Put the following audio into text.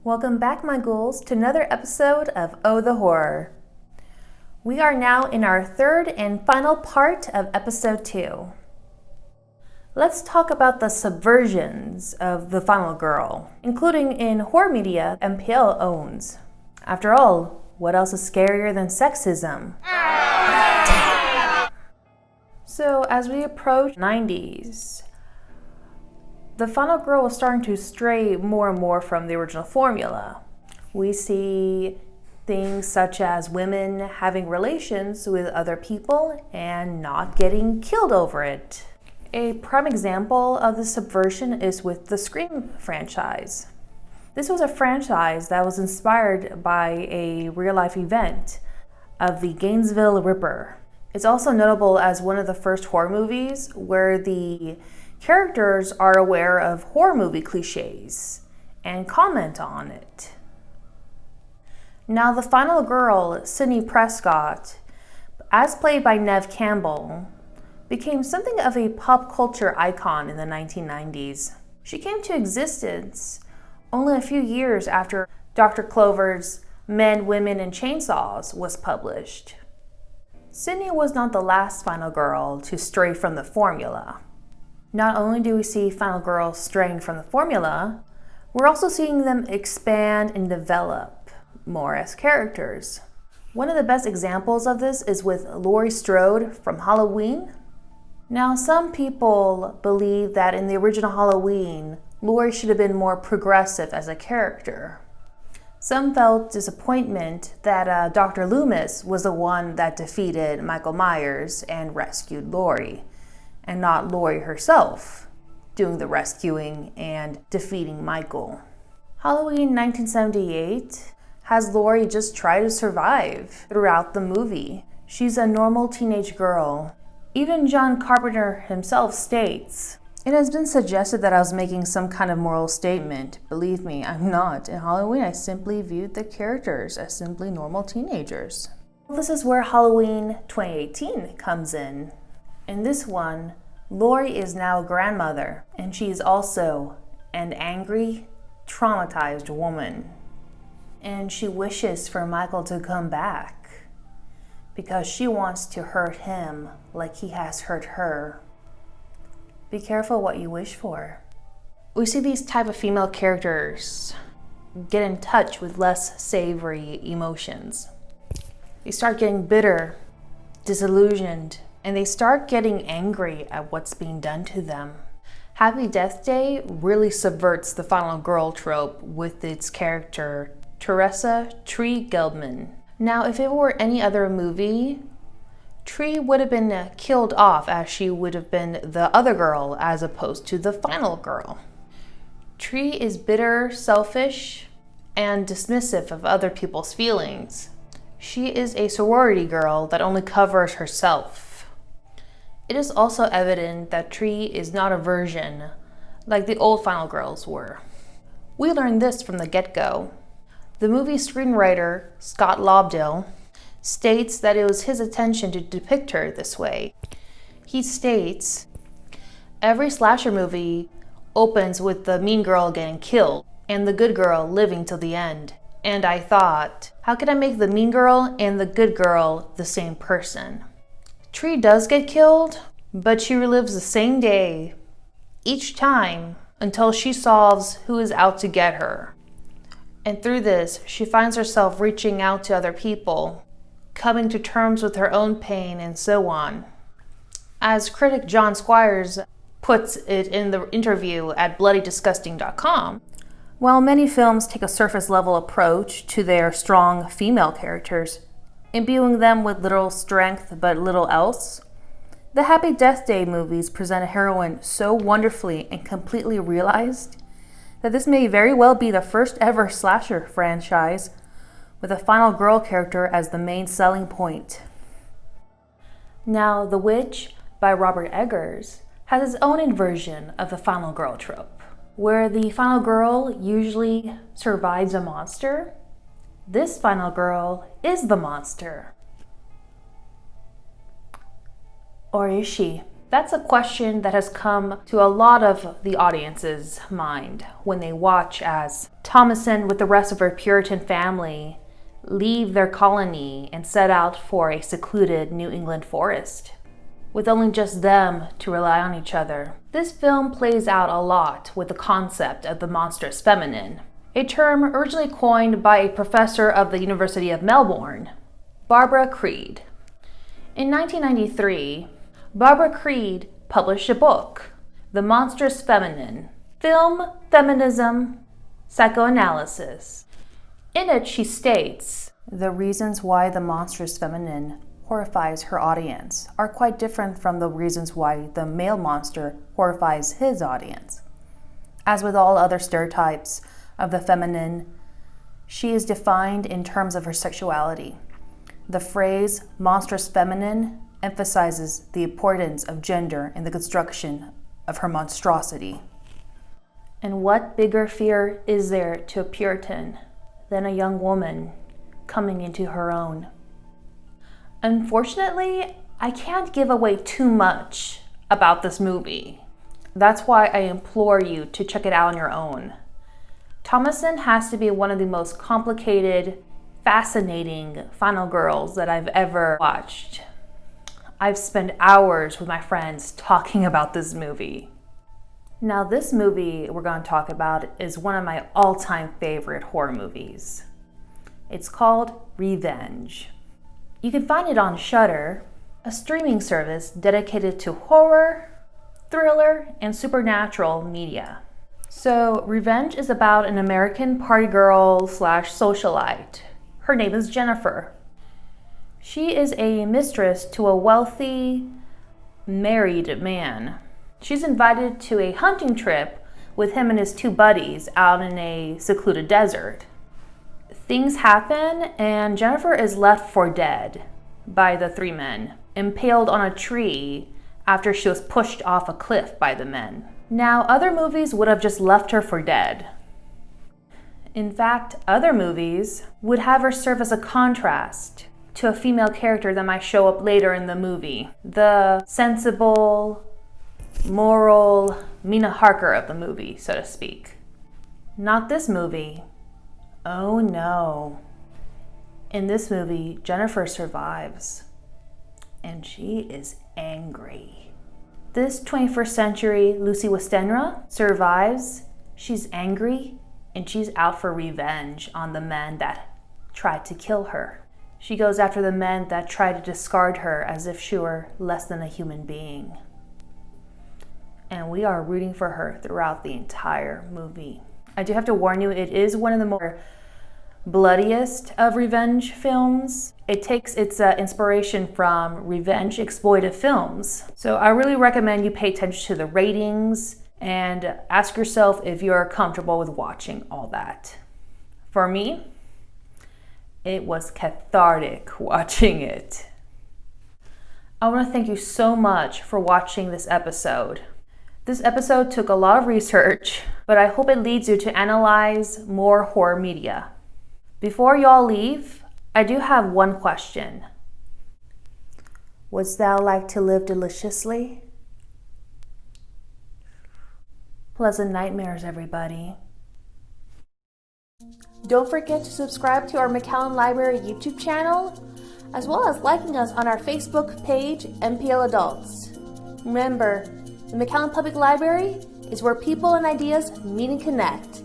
Welcome back, my ghouls, to another episode of Oh the Horror. We are now in our third and final part of episode 2. Let's talk about the subversions of The Final Girl, including in horror media MPL owns. After all, what else is scarier than sexism? So as we approach 90s, The Final Girl was starting to stray more and more from the original formula. We see things such as women having relations with other people and not getting killed over it. A prime example of the subversion is with the Scream franchise. This was a franchise that was inspired by a real-life event of the Gainesville Ripper. It's also notable as one of the first horror movies where the characters are aware of horror movie cliches and comment on it. Now, the final girl, Sidney Prescott, as played by Neve Campbell, became something of a pop culture icon in the 1990s. She came to existence only a few years after Dr. Clover's Men, Women, and Chainsaws was published. Sidney was not the last final girl to stray from the formula. Not only do we see final girls straying from the formula, we're also seeing them expand and develop more as characters. One of the best examples of this is with Laurie Strode from Halloween. Now, some people believe that in the original Halloween, Laurie should have been more progressive as a character. Some felt disappointment that Dr. Loomis was the one that defeated Michael Myers and rescued Laurie, and not Laurie herself doing the rescuing and defeating Michael. Halloween 1978 has Laurie just try to survive throughout the movie. She's a normal teenage girl. Even John Carpenter himself states, "It has been suggested that I was making some kind of moral statement. Believe me, I'm not. In Halloween, I simply viewed the characters as simply normal teenagers." This is where Halloween 2018 comes in. In this one, Laurie is now a grandmother, and she is also an angry, traumatized woman. And she wishes for Michael to come back because she wants to hurt him like he has hurt her. Be careful what you wish for. We see these type of female characters get in touch with less savory emotions. They start getting bitter, disillusioned, and they start getting angry at what's being done to them. Happy Death Day really subverts the final girl trope with its character, Teresa Tree Gelbman. Now, if it were any other movie, Tree would have been killed off as she would have been the other girl as opposed to the final girl. Tree is bitter, selfish, and dismissive of other people's feelings. She is a sorority girl that only covers herself. It is also evident that Tree is not a virgin like the old final girls were. We learned this from the get-go. The movie screenwriter, Scott Lobdell, states that it was his intention to depict her this way. He states, "Every slasher movie opens with the mean girl getting killed and the good girl living till the end. And I thought, how can I make the mean girl and the good girl the same person?" Tree does get killed, but she relives the same day each time until she solves who is out to get her. And through this, she finds herself reaching out to other people, coming to terms with her own pain, and so on. As critic John Squires puts it in the interview at bloodydisgusting.com, while many films take a surface-level approach to their strong female characters, imbuing them with little strength but little else, the Happy Death Day movies present a heroine so wonderfully and completely realized that this may very well be the first ever slasher franchise with a final girl character as the main selling point. Now, The Witch by Robert Eggers has its own inversion of the final girl trope, where the final girl usually survives a monster. This final girl is the monster. Or is she? That's a question that has come to a lot of the audience's mind when they watch as Thomasin with the rest of her Puritan family leave their colony and set out for a secluded New England forest, with only just them to rely on each other. This film plays out a lot with the concept of the monstrous feminine, a term originally coined by a professor of the University of Melbourne, Barbara Creed. In 1993, Barbara Creed published a book, The Monstrous Feminine: Film, Feminism, Psychoanalysis. In it, she states, "The reasons why the monstrous feminine horrifies her audience are quite different from the reasons why the male monster horrifies his audience. As with all other stereotypes of the feminine, she is defined in terms of her sexuality. The phrase monstrous feminine emphasizes the importance of gender in the construction of her monstrosity." And what bigger fear is there to a Puritan than a young woman coming into her own? Unfortunately, I can't give away too much about this movie. That's why I implore you to check it out on your own. Thomasin has to be one of the most complicated, fascinating final girls that I've ever watched. I've spent hours with my friends talking about this movie. Now, this movie we're going to talk about is one of my all-time favorite horror movies. It's called Revenge. You can find it on Shudder, a streaming service dedicated to horror, thriller, and supernatural media. So, Revenge is about an American party girl / socialite. Her name is Jennifer. She is a mistress to a wealthy, married man. She's invited to a hunting trip with him and his two buddies out in a secluded desert. Things happen and Jennifer is left for dead by the three men, impaled on a tree after she was pushed off a cliff by the men. Now, other movies would have just left her for dead. In fact, other movies would have her serve as a contrast to a female character that might show up later in the movie. The sensible, moral Mina Harker of the movie, so to speak. Not this movie. Oh no. In this movie, Jennifer survives. And she is angry. This 21st century Lucy Westenra survives. She's angry and she's out for revenge on the men that tried to kill her. She goes after the men that tried to discard her as if she were less than a human being. And we are rooting for her throughout the entire movie. I do have to warn you, it is one of the more bloodiest of revenge films. It takes its inspiration from revenge exploitive films. So I really recommend you pay attention to the ratings and ask yourself if you're comfortable with watching all that. For me, it was cathartic watching it. I want to thank you so much for watching this episode. This episode took a lot of research, but I hope it leads you to analyze more horror media. Before y'all leave, I do have one question. Wouldst thou like to live deliciously? Pleasant nightmares, everybody. Don't forget to subscribe to our McAllen Library YouTube channel, as well as liking us on our Facebook page, MPL Adults. Remember, the McAllen Public Library is where people and ideas meet and connect.